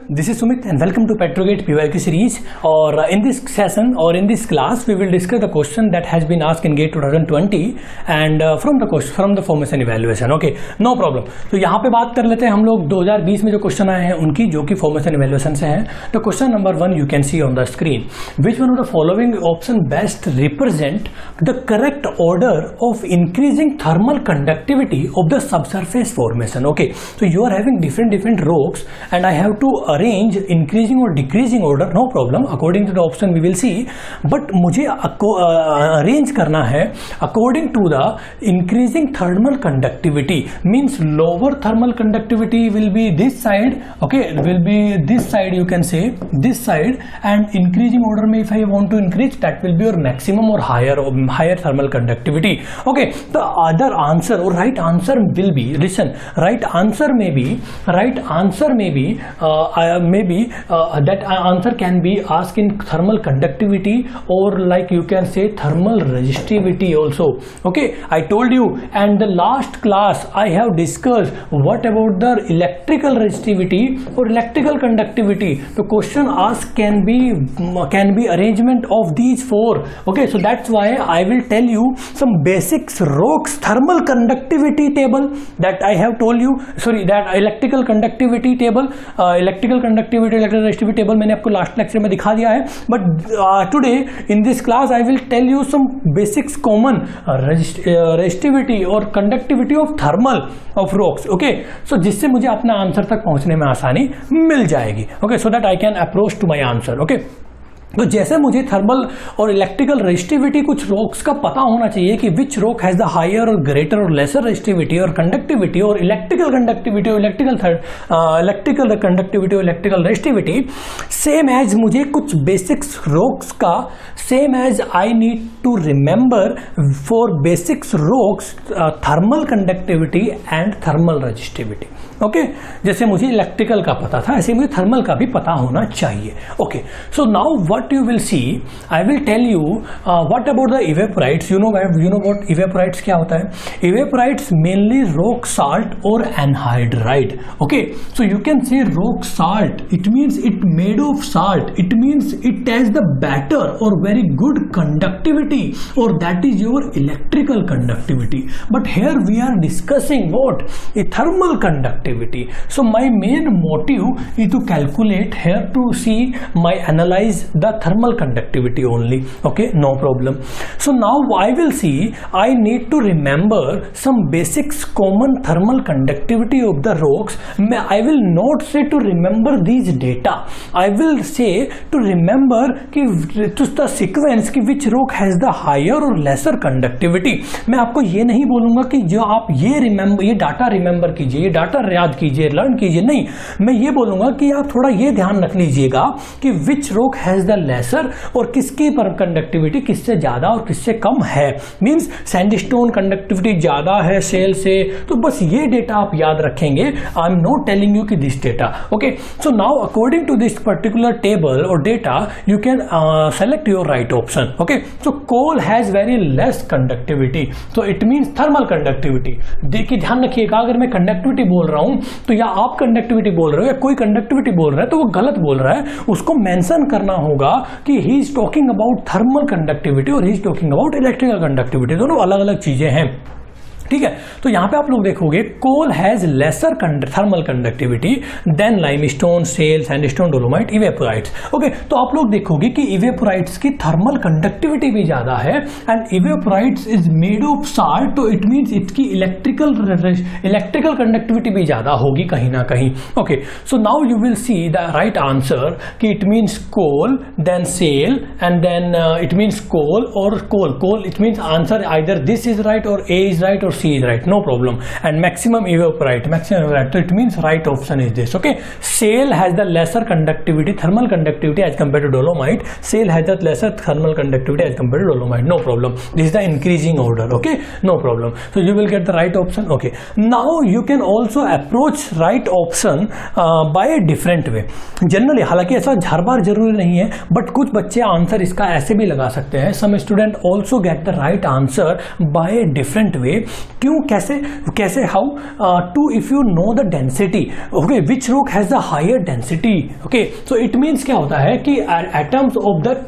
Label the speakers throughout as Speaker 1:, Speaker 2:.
Speaker 1: this is Sumit and welcome to Petrogate PYQ series. और in this session or in this class we will discuss the question that has been asked in GATE 2020 and from the formation evaluation. Okay, no problem. तो यहाँ पे बात कर लेते हैं हम लोग 2020 में जो क्वेश्चन आए हैं उनकी, जो कि फॉर्मेशन इवेल्युएशन से हैं. तो question number 1 you can C on the screen. Which one of the following option best represent the correct order of increasing thermal conductivity of the subsurface formation. Okay, so you are having different rocks and I have to arrange increasing or decreasing order, no problem, according to the option we will see, but मुझे arrange करना है according to the increasing thermal conductivity, means lower thermal conductivity will be this side, okay, will be this side, you can say this side, and increasing order में if I want to increase, that will be your maximum or higher thermal conductivity. Okay, the other answer or right answer will be, listen, right answer may be that answer can be asked in thermal conductivity or like you can say thermal resistivity also. Okay, I told you, and the last class I have discussed what about the electrical resistivity or electrical conductivity. The question asked can be arrangement of these four. Okay, so that's why I will tell you some basics rocks thermal conductivity table that I have told you, sorry, that electrical conductivity table, electrical resistivity table मैंने आपको last lecture में दिखा दिया है. But today in this class I will tell you some basics common resistivity और conductivity of thermal of rocks. Okay, so जिससे मुझे अपना आंसर तक पहुंचने में आसानी मिल जाएगी. Okay, so that I can approach to my answer. Okay, तो जैसे मुझे थर्मल और इलेक्ट्रिकल रेजिस्टिविटी कुछ रॉक्स का पता होना चाहिए कि which rock has the higher और ग्रेटर और लेसर रेजिस्टिविटी और कंडक्टिविटी और इलेक्ट्रिकल कंडक्टिविटी और इलेक्ट्रिकल कंडक्टिविटी और इलेक्ट्रिकल रेजिस्टिविटी, सेम एज मुझे कुछ बेसिक्स रॉक्स का, same as I need to remember for basics rocks thermal conductivity and thermal resistivity. Okay, जैसे मुझे इलेक्ट्रिकल का पता था ऐसे मुझे थर्मल का भी पता होना चाहिए. Okay, so now what you will see, I will tell you what about the evaporites. You know what evaporites क्या होता है? Evaporites mainly rock salt or anhydrite. Okay, so you can say rock salt, it means it made of salt, it means it has the better or very good conductivity, or that is your electrical conductivity. But here we are discussing what? A thermal conductivity. So my main motive is to calculate here, to see my analyze the thermal conductivity only. Okay, no problem. So now I will see, I need to remember some basics common thermal conductivity of the rocks. I will not say to remember these data, I will say to remember कि to the sequence कि which rock has the higher or lesser conductivity. मैं आपको ये नहीं बोलूंगा कि जो आप ये डाटा रिमेंबर कीजिए, ये डाटा याद कीजिए, लर्न कीजिए, नहीं, मैं ये बोलूंगा कि आप थोड़ा ये ध्यान रख लीजिएगा कि which rock has the lesser और किसकी पर कंडक्टिविटी किससे ज्यादा और किससे कम है. मींस सैंडस्टोन कंडक्टिविटी ज्यादा है सेल से, तो बस ये डेटा आप याद रखेंगे. I am not telling you कि this data. Okay, so now according to this particular table और data you can select your right option. Okay, so coal has very less conductivity, तो इट मींस थर्मल कंडक्टिविटी. देखिए ध्यान रखिएगा, अगर मैं conductivity बोल रहा हूं तो या आप कंडक्टिविटी बोल रहे हो या कोई कंडक्टिविटी बोल रहा है तो वो गलत बोल रहा है, उसको मेंशन करना होगा कि he is talking about thermal conductivity और he is talking about electrical conductivity. दोनों अलग अलग चीजें हैं. ठीक है, तो यहां पे आप लोग देखोगे coal has lesser thermal conductivity than limestone, shale, sandstone, dolomite, evaporites. Okay, तो आप लोग देखोगे कि इवेपोराइट्स की थर्मल कंडक्टिविटी भी ज्यादा है and evaporites is made of salt, तो इट मींस इसकी इलेक्ट्रिकल कंडक्टिविटी भी ज्यादा होगी कहीं ना कहीं. Okay, so now you will see the right answer कि it means coal then shale and then it means coal और coal it means answer either this is right और ए इज राइट और C is right, no problem. And maximum evaporite, so it means right option is this. Okay, Shale has the lesser conductivity, thermal conductivity as compared to dolomite. Shale has the lesser thermal conductivity as compared to dolomite. No problem. This is the increasing order. Okay, no problem. So you will get the right option. Okay, now you can also approach right option by a different way. Generally, हालांकि ऐसा हर बार जरूरी नहीं है, but कुछ बच्चे answer इसका ऐसे भी लगा सकते हैं. Some student also get the right answer by a different way. क्यों, कैसे how to, if you know the density, okay, which rock has the higher density, okay, so it means क्या होता है कि atoms of that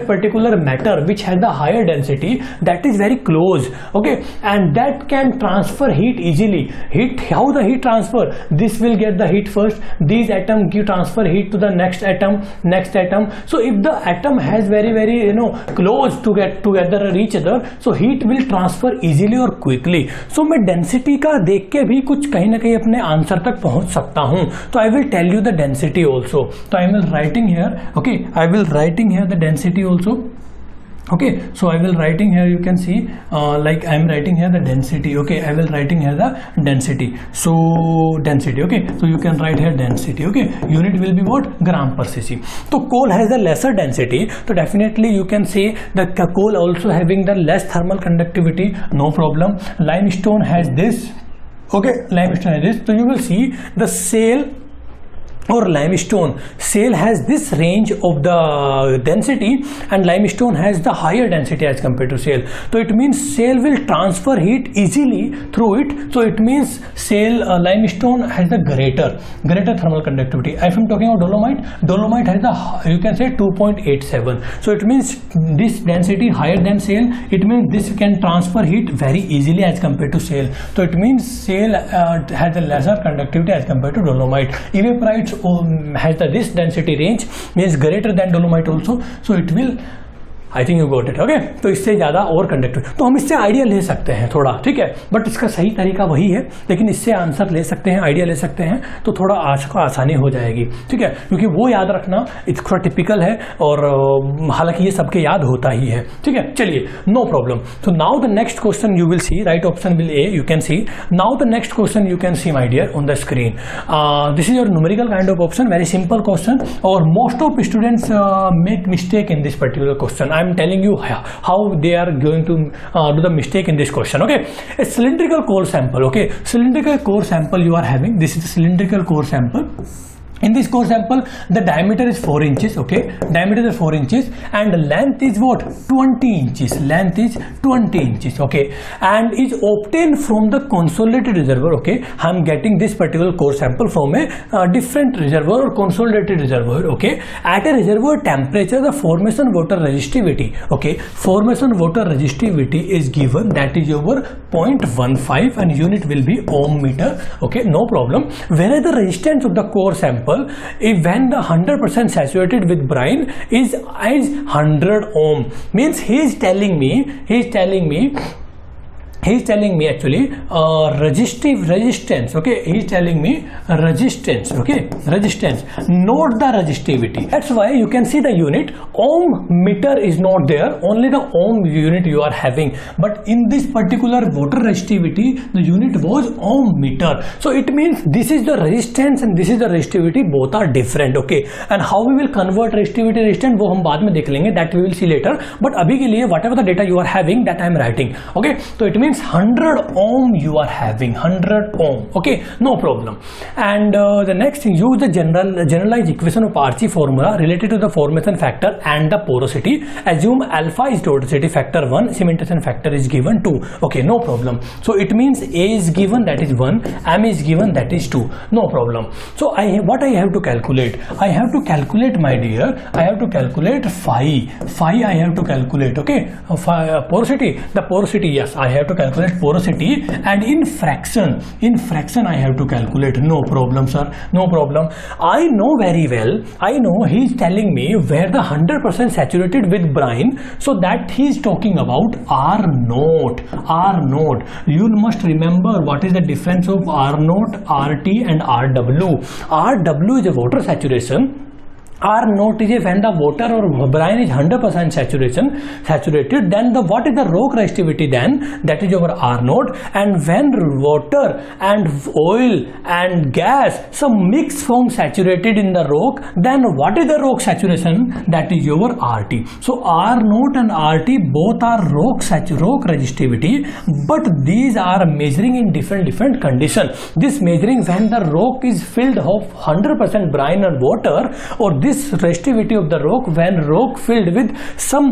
Speaker 1: particular matter which has the higher density that is very close, okay, and that can transfer heat easily. Heat, how the heat transfer? This will get the heat first. These atom give transfer heat to the next atom. So if the atom has very close to get together each other, so heat will transfer easily or quickly. So मैं density का देख के भी कुछ कहीं ना कहीं अपने आंसर तक पहुंच सकता हूं. तो I will tell you the density also. So I will writing here. Okay, I will writing here the density also. Okay, so I will writing here, you can see like I am writing here the density. Okay, I will writing here the density. So density, okay, so you can write here density. Okay, unit will be what? Gram per cc. So coal has the lesser density, so definitely you can say that coal also having the less thermal conductivity, no problem. Limestone has this. Okay, limestone has this. So you will see the shale or limestone, shale has this range of the density and limestone has the higher density as compared to shale. So it means shale will transfer heat easily through it. So it means shale, limestone has the greater thermal conductivity. If I'm talking about dolomite has the, you can say 2.87. So it means this density higher than shale. It means this can transfer heat very easily as compared to shale. So it means shale has a lesser conductivity as compared to dolomite. Evaporites has this density range, means greater than dolomite also, so it will, I think you got it. Okay, तो इससे ज़्यादा और conductive, तो हम इससे idea ले सकते हैं थोड़ा, ठीक है, बट इसका सही तरीका वही है, लेकिन इससे आंसर ले सकते हैं, आइडिया ले सकते हैं, तो थोड़ा आज को आसानी हो जाएगी, ठीक है, क्योंकि वो याद रखना थोड़ा टिपिकल है और हालांकि ये सबके याद होता ही है, ठीक है. चलिए, नो प्रॉब्लम. तो now the next question you will see, right option will A, you can see. Now the next question you can see my dear on the screen. This is your numerical kind of option, very simple question, और most of students make mistake in this particular question. I am telling you how they are going to do the mistake in this question. Okay, a cylindrical core sample. Okay, cylindrical core sample you are having. This is the cylindrical core sample. In this core sample, the diameter is 4 inches. Okay, diameter is 4 inches and length is what? 20 inches. Length is 20 inches. Okay, and is obtained from the consolidated reservoir. Okay, I am getting this particular core sample from a different reservoir or consolidated reservoir. Okay, at a reservoir temperature, the formation water resistivity. Okay, formation water resistivity is given, that is over 0.15 and unit will be ohm meter. Okay, no problem. Whereas the resistance of the core sample, if when the 100% saturated with brine is 100 ohm, means he is telling me actually resistance. Okay, he is telling me resistance. Okay, resistance, not the resistivity. That's why you can see the unit ohm meter is not there, only the ohm unit you are having, but in this particular water resistivity the unit was ohm meter. So it means this is the resistance and this is the resistivity, both are different. Okay, and how we will convert resistivity resistance वो हम बाद में देख लेंगे, that we will see later, but अभी के लिए whatever the data you are having that I am writing. Okay, so it means 100 ohm you are having, 100 ohm. Okay, no problem. And the next thing, use the generalized equation of Archie formula related to the formation factor and the porosity. Assume alpha is tortuosity factor 1, cementation factor is given 2. Okay, no problem. So it means A is given, that is 1, M is given, that is 2. No problem. So what I have to calculate? I have to calculate, my dear, I have to calculate phi. Phi I have to calculate. Okay, porosity, the porosity, yes, I have to calculate porosity, and in fraction I have to calculate. No problem, sir, no problem. I know very well, I know he is telling me where the 100% saturated with brine, so that he is talking about R naught. R naught, you must remember what is the difference of R naught, RT and RW. RW is a water saturation. R naught is when the water or brine is 100% saturated, then what is the rock resistivity then? That is over R naught. And when water and oil and gas, some mix form saturated in the rock, then what is the rock saturation? That is over RT. So R naught and RT both are rock resistivity, but these are measuring in different conditions. This measuring when the rock is filled of 100% brine and water, or this resistivity of the rock when rock filled with some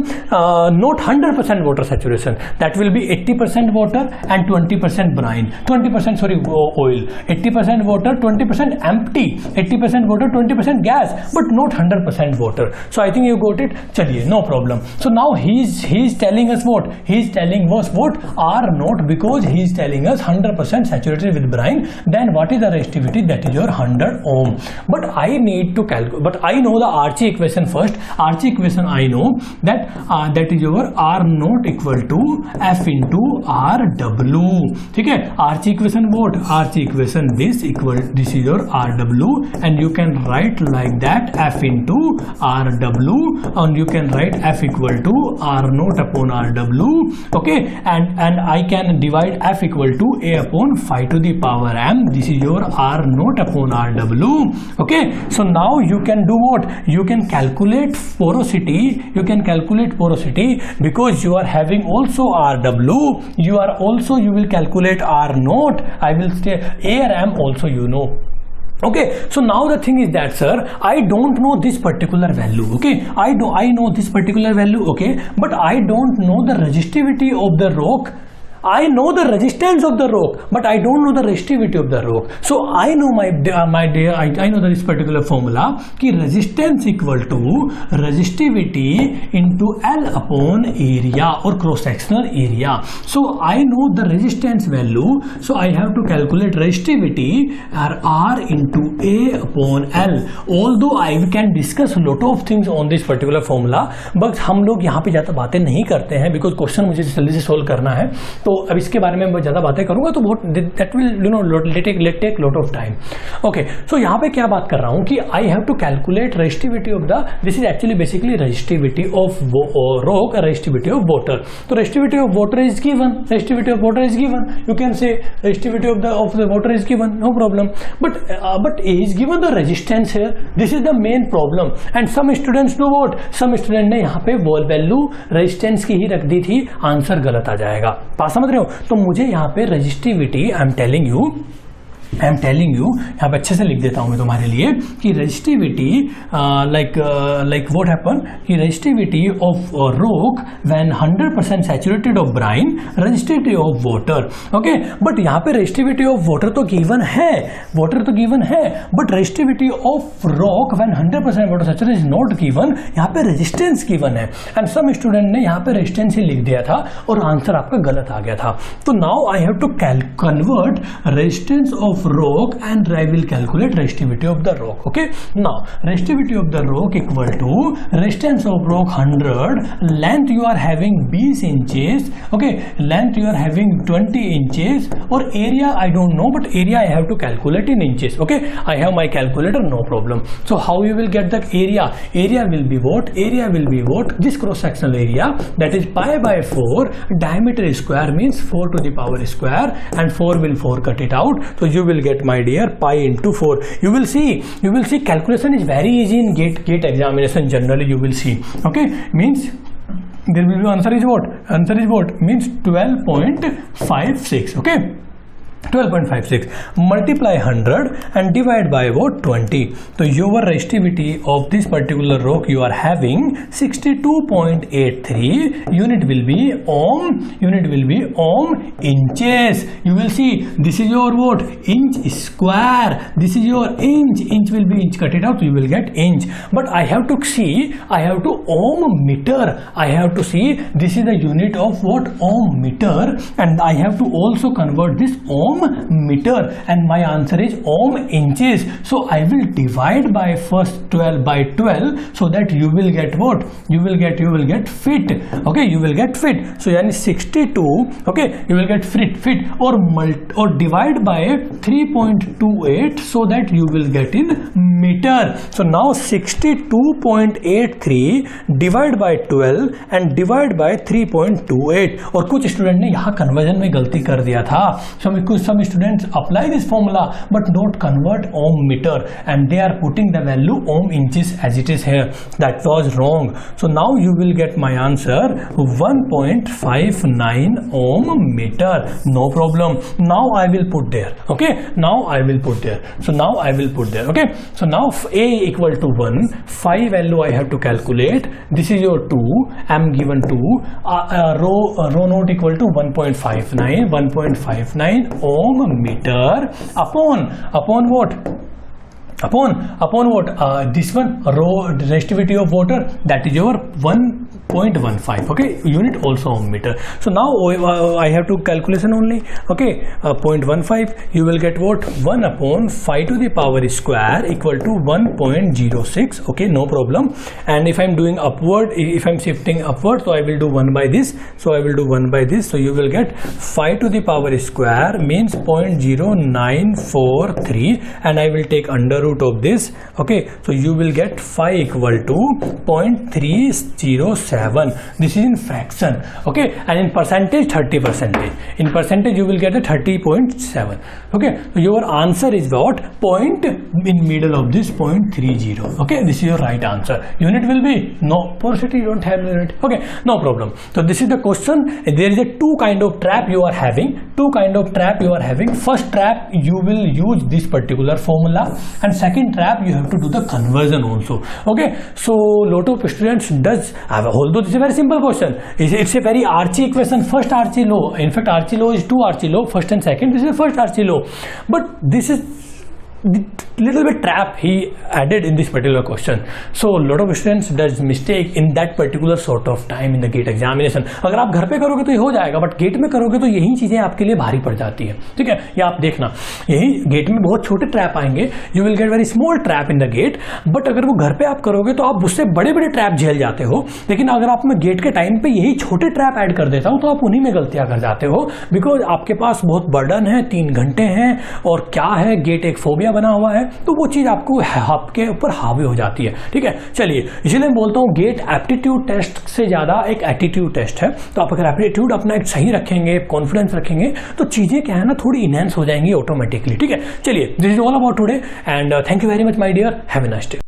Speaker 1: not 100% water saturation, that will be 80% water and 20% brine, 20% sorry oil, 80% water, 20% empty, 80% water, 20% gas, but not 100% water. So I think you got it. Chaliye, no problem. So now he is telling us what? He is telling us what? R naught, because he is telling us 100% saturated with brine. Then what is the resistivity? That is your 100 ohm. But I need to calculate, but I know the RC equation first. RC equation I know that that is your R naught equal to F into RW. ठीक है, RC equation what? RC equation this is your RW, and you can write like that F into RW, and you can write F equal to R naught upon RW. Okay, and I can divide F equal to A upon phi to the power m. This is your R naught upon RW. Okay, so now you can do what? You can calculate porosity. You can calculate porosity because you are having also RW. You will calculate R naught. I will say A and M also, you know. Okay, so now the thing is that, sir, I don't know this particular value. Okay, I know this particular value. Okay, but I don't know the resistivity of the rock. I know the resistance of the rock, but I don't know the resistivity of the rock. So I know I know this particular formula कि resistance equal to resistivity into L upon area or cross sectional area. So I know the resistance value, so I have to calculate resistivity R into A upon L. Although I can discuss a lot of things on this particular formula, but हम लोग यहाँ पे ज़्यादा बातें नहीं करते हैं because question मुझे जल्दी से सोल्व करना है. तो अब इसके बारे में मैं ज़्यादा बातें करूंगा तो बहुत that will take lot of time. Okay, so यहाँ पे क्या बात कर रहा हूँ कि I have to calculate resistivity of the, this is actually basically resistivity of rock, resistivity of water. तो resistivity of water is given, resistivity of water is given, you can say resistivity of the water is given, no problem. But is given the resistance here, this is the main problem. And some students do what, some student ने यहाँ पे value resistance की ही रख दी थी, answer गलत आ जाएगा. बात समझ रहे हो? तो मुझे यहाँ पे resistivity I am telling you यहाँ पे अच्छे से लिख देता हूँ मैं तुम्हारे लिए कि रेजिस्टिविटी लाइक व्हाट हैपन कि resistivity of rock when 100% saturated of Bryan, resistivity of water. Okay, but यहाँ पे रेजिस्टिविटी ऑफ वाटर तो गिवन है, but resistivity of rock when 100% water saturated is not given. यहाँ पे रेजिस्टेंस गिवन है and some student ने यहाँ पे रेजिस्टेंस ही लिख दिया था और आंसर आपका गलत आ गया था. तो now I have to convert resistance of rock and I will calculate resistivity of the rock. Okay, now resistivity of the rock equal to resistance of rock 100, length you are having 20 inches. Okay, length you are having 20 inches or area I don't know, but area I have to calculate in inches. Okay, I have my calculator, no problem. So how you will get the area? Area will be what? Area will be what? This cross sectional area, that is pi by 4, diameter square means 4 to the power square, and 4 will 4 cut it out. So you will get, my dear, pi into 4. You will see calculation is very easy in GATE examination. Generally you will see. Okay, means there will be answer is what means 12.56. okay, 12.56 multiply 100 and divide by what? 20. So your resistivity of this particular rock you are having 62.83. Unit will be ohm inches. You will see this is your what? Inch square. This is your inch will be inch, cut it out, so you will get inch. But I have to ohm meter. I have to see this is the unit of what? Ohm meter, and I have to also convert this ohm meter, and my answer is ohm inches. So I will divide by first 12 by 12, so that you will get what? You will get feet. Okay, you will get feet. So yani 62. Okay, you will get feet or divide by 3.28, so that you will get in meter. So now 62.83 divide by 12 and divide by 3.28. और कुछ student ने यहाँ conversion में गलती कर दिया था. So कुछ some students apply this formula but not convert ohm meter, and they are putting the value ohm inches as it is here. That was wrong. So now you will get my answer 1.59 ohm meter. No problem. Now I will put there. Okay, now I will put there. So now I will put there. Okay, so now A equal to 1, phi value I have to calculate. This is your 2. I am given 2. Rho naught equal to 1.59 ohm meter upon what? Upon what? This one, rho resistivity of water, that is your 1.15. okay, unit also ohm meter. So now I have to calculation only. Okay, 0.15, you will get what? 1 upon phi to the power square equal to 1.06. okay, no problem. And if I am doing upward, if I am shifting upward, so I will do 1 by this. So I will do 1 by this. So you will get phi to the power square means 0.0943, and I will take under root of this. Okay, so you will get phi equal to 0.307. This is in fraction. Okay, and in percentage 30%. In percentage you will get a 30.7. okay, so your answer is what? Point in middle of this 0.30. okay, this is your right answer. Unit will be no porosity, you don't have unit. Okay, no problem. So this is the question. There is a two kind of trap you are having. First trap, you will use this particular formula, and second trap, you have to do the conversion also. Okay, so lot of students does, although this is a very simple question, it's a very Archie equation. First Archie law, in fact Archie law is two Archie law, first and second. This is the first Archie law, but this is little bit trap he added in this particular question. So lot of students does mistake in that particular sort of time in the GATE examination. अगर आप घर पे करोगे तो ये हो जाएगा, but get में करोगे तो यही चीजें आपके लिए भारी पड़ जाती है. ठीक है, ये आप देखना, यही गेट में बहुत छोटे ट्रैप आएंगे. You will get very small trap in the gate, but अगर वो घर पे आप करोगे तो आप उससे बड़े बड़े ट्रैप झेल जाते हो. लेकिन अगर आप मैं गेट के टाइम पे यही छोटे ट्रैप ऐड कर देता हूं तो आप उन्हीं में गलतियां कर जाते हो, बिकॉज आपके पास बहुत बर्डन है, 3 घंटे हैं, और क्या है, गेट एक फोबिया बना हुआ है, तो वो चीज आपको आपके ऊपर हावी हो जाती है. ठीक है, चलिए, इसलिए मैं बोलता हूँ गेट एप्टीट्यूड टेस्ट से ज्यादा एक एटीट्यूड टेस्ट है. तो आप अगर एप्टीट्यूड अपना एक सही रखेंगे, कॉन्फिडेंस रखेंगे, तो चीजें क्या है ना, थोड़ी इनहेंस हो जाएंगी ऑटोमेटिकली. ठीक है, चलिए, this is all about today, and thank you very much my dear. Have a nice day.